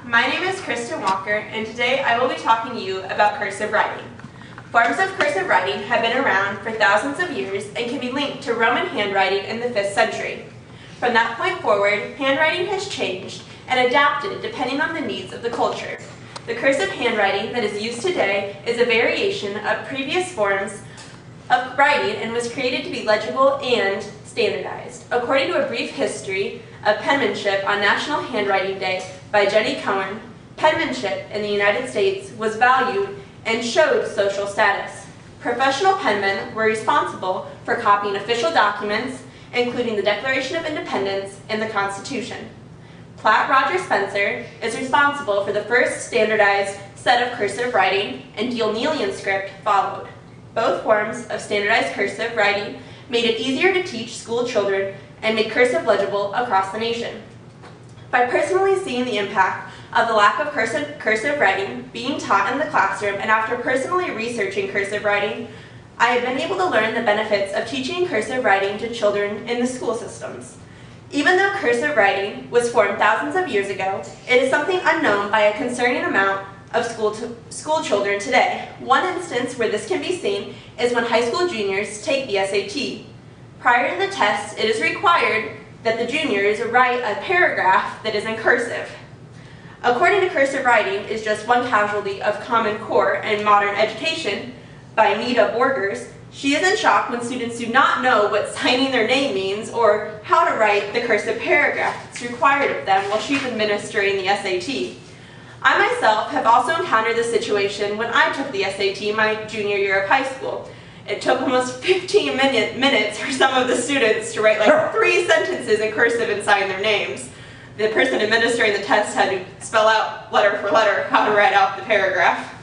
my name is Kristen Walker, and today I will be talking to you about cursive writing. Forms of cursive writing have been around for thousands of years and can be linked to Roman handwriting in the 5th century. From that point forward, handwriting has changed and adapted depending on the needs of the culture. The cursive handwriting that is used today is a variation of previous forms of writing and was created to be legible and standardized. According to a brief history of penmanship on National Handwriting Day by Jenny Comm, penmanship in the United States was valued and showed social status. Professional penmen were responsible for copying official documents, including the Declaration of Independence and the Constitution. Platt Roger Spencer is responsible for the first standardized set of cursive writing, and Deal script followed. Both forms of standardized cursive writing made it easier to teach school children and made cursive legible across the nation. By personally seeing the impact of the lack of cursive writing being taught in the classroom, and after personally researching cursive writing, I have been able to learn the benefits of teaching cursive writing to children in the school systems. Even though cursive writing was formed thousands of years ago, it is something unknown by a concerning amount of school children today. One instance where this can be seen is when high school juniors take the SAT. Prior to the test, it is required that the juniors write a paragraph that is in cursive. According to Cursive Writing is just one casualty of Common Core and Modern Education by Nita Borgers, she is in shock when students do not know what signing their name means or how to write the cursive paragraph that's required of them while she's administering the SAT. I myself have also encountered this situation when I took the SAT my junior year of high school. It took almost 15 minutes for some of the students to write like 3 sentences in cursive and sign their names. The person administering the test had to spell out letter for letter how to write out the paragraph.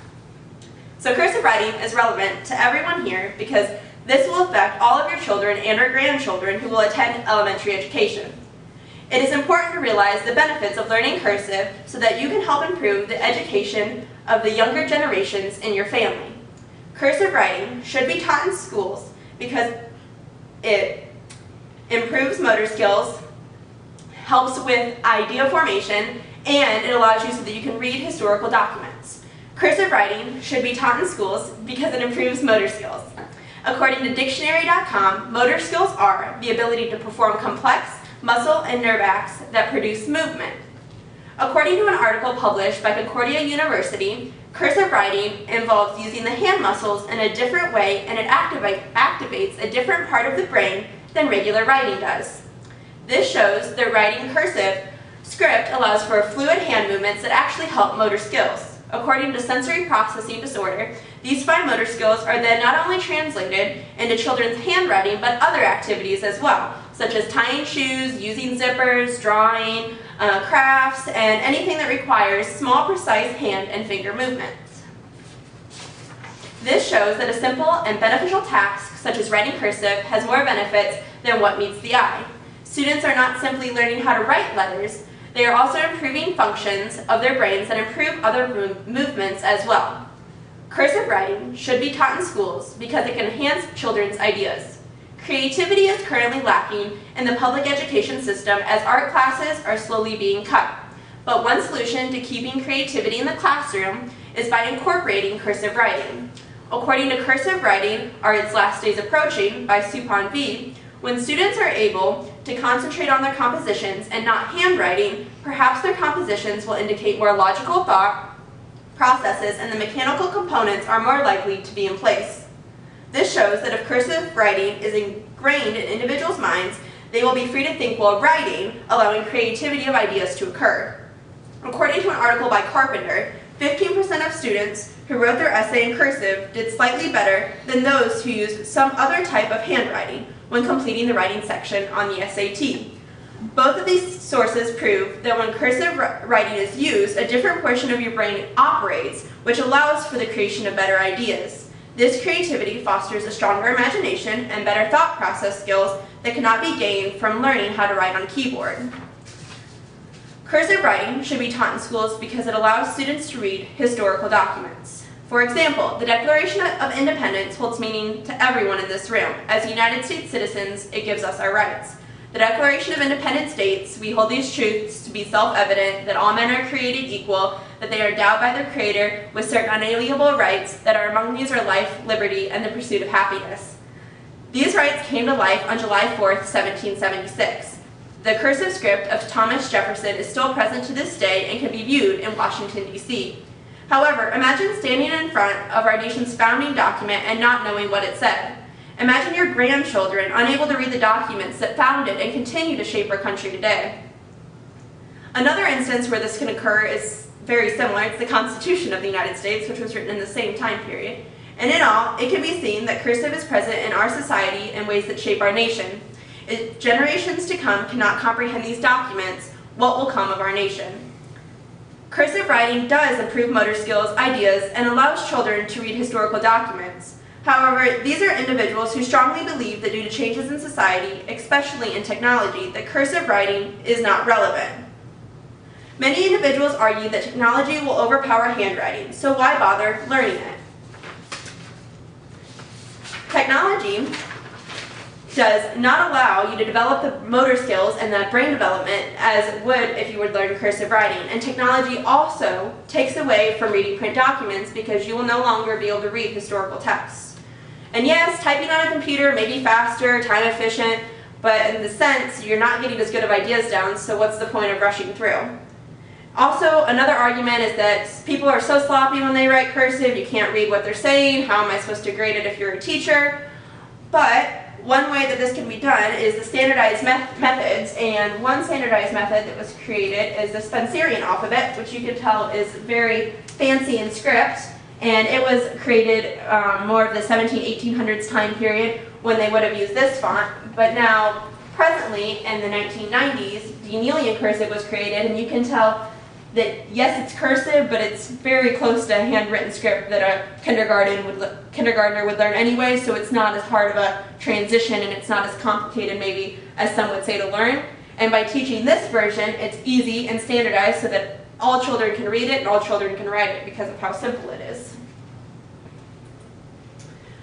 So cursive writing is relevant to everyone here because this will affect all of your children and or grandchildren who will attend elementary education. It is important to realize the benefits of learning cursive so that you can help improve the education of the younger generations in your family. Cursive writing should be taught in schools because it improves motor skills, helps with idea formation, and it allows you so that you can read historical documents. Cursive writing should be taught in schools because it improves motor skills. According to dictionary.com, motor skills are the ability to perform complex muscle and nerve acts that produce movement. According to an article published by Concordia University, cursive writing involves using the hand muscles in a different way, and it activates a different part of the brain than regular writing does. This shows that writing cursive script allows for fluid hand movements that actually help motor skills. According to sensory processing disorder, these fine motor skills are then not only translated into children's handwriting, but other activities as well, such as tying shoes, using zippers, drawing, crafts, and anything that requires small, precise hand and finger movements. This shows that a simple and beneficial task, such as writing cursive, has more benefits than what meets the eye. Students are not simply learning how to write letters, they are also improving functions of their brains that improve other movements as well. Cursive writing should be taught in schools because it can enhance children's ideas. Creativity is currently lacking in the public education system as art classes are slowly being cut. But one solution to keeping creativity in the classroom is by incorporating cursive writing. According to Cursive Writing, Are Its Last Days Approaching by Supon V, when students are able to concentrate on their compositions and not handwriting, perhaps their compositions will indicate more logical thought processes and the mechanical components are more likely to be in place. This shows that if cursive writing is ingrained in individuals' minds, they will be free to think while writing, allowing creativity of ideas to occur. According to an article by Carpenter, 15% of students who wrote their essay in cursive did slightly better than those who used some other type of handwriting when completing the writing section on the SAT. Both of these sources prove that when cursive writing is used, a different portion of your brain operates, which allows for the creation of better ideas. This creativity fosters a stronger imagination and better thought process skills that cannot be gained from learning how to write on a keyboard. Cursive writing should be taught in schools because it allows students to read historical documents. For example, the Declaration of Independence holds meaning to everyone in this room. As United States citizens, it gives us our rights. The Declaration of Independence states, "We hold these truths to be self-evident, that all men are created equal, that they are endowed by their Creator with certain unalienable rights, that are among these are life, liberty, and the pursuit of happiness." These rights came to life on July 4th, 1776. The cursive script of Thomas Jefferson is still present to this day and can be viewed in Washington, D.C. However, imagine standing in front of our nation's founding document and not knowing what it said. Imagine your grandchildren unable to read the documents that founded and continue to shape our country today. Another instance where this can occur is very similar. It's the Constitution of the United States, which was written in the same time period. And in all, it can be seen that cursive is present in our society in ways that shape our nation. If generations to come cannot comprehend these documents, what will come of our nation? Cursive writing does improve motor skills, ideas, and allows children to read historical documents. However, these are individuals who strongly believe that due to changes in society, especially in technology, that cursive writing is not relevant. Many individuals argue that technology will overpower handwriting, so why bother learning it? Technology does not allow you to develop the motor skills and the brain development as it would if you would learn cursive writing. And technology also takes away from reading print documents because you will no longer be able to read historical texts. And yes, typing on a computer may be faster, time efficient, but in the sense, you're not getting as good of ideas down, so what's the point of rushing through? Also, another argument is that people are so sloppy when they write cursive, you can't read what they're saying, how am I supposed to grade it if you're a teacher? But one way that this can be done is the standardized methods, and one standardized method that was created is the Spencerian alphabet, which you can tell is very fancy in script, and it was created more of the 1800s time period when they would have used this font, but now presently in the 1990s, Danielian cursive was created, and you can tell that yes, it's cursive, but it's very close to a handwritten script that a kindergartner would learn anyway, so it's not as hard of a transition and it's not as complicated maybe as some would say to learn. And by teaching this version, it's easy and standardized so that all children can read it and all children can write it because of how simple it is.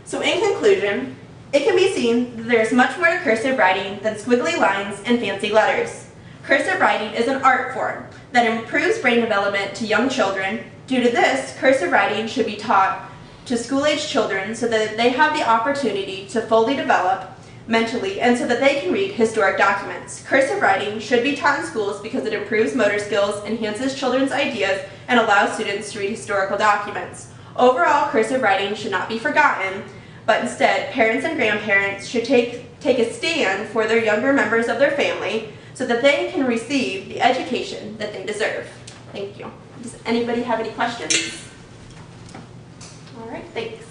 So in conclusion, it can be seen that there's much more to cursive writing than squiggly lines and fancy letters. Cursive writing is an art form that improves brain development to young children. Due to this, cursive writing should be taught to school-age children so that they have the opportunity to fully develop mentally and so that they can read historic documents. Cursive writing should be taught in schools because it improves motor skills, enhances children's ideas, and allows students to read historical documents. Overall, cursive writing should not be forgotten, but instead, parents and grandparents should take a stand for their younger members of their family so that they can receive the education that they deserve. Thank you. Does anybody have any questions? All right, thanks.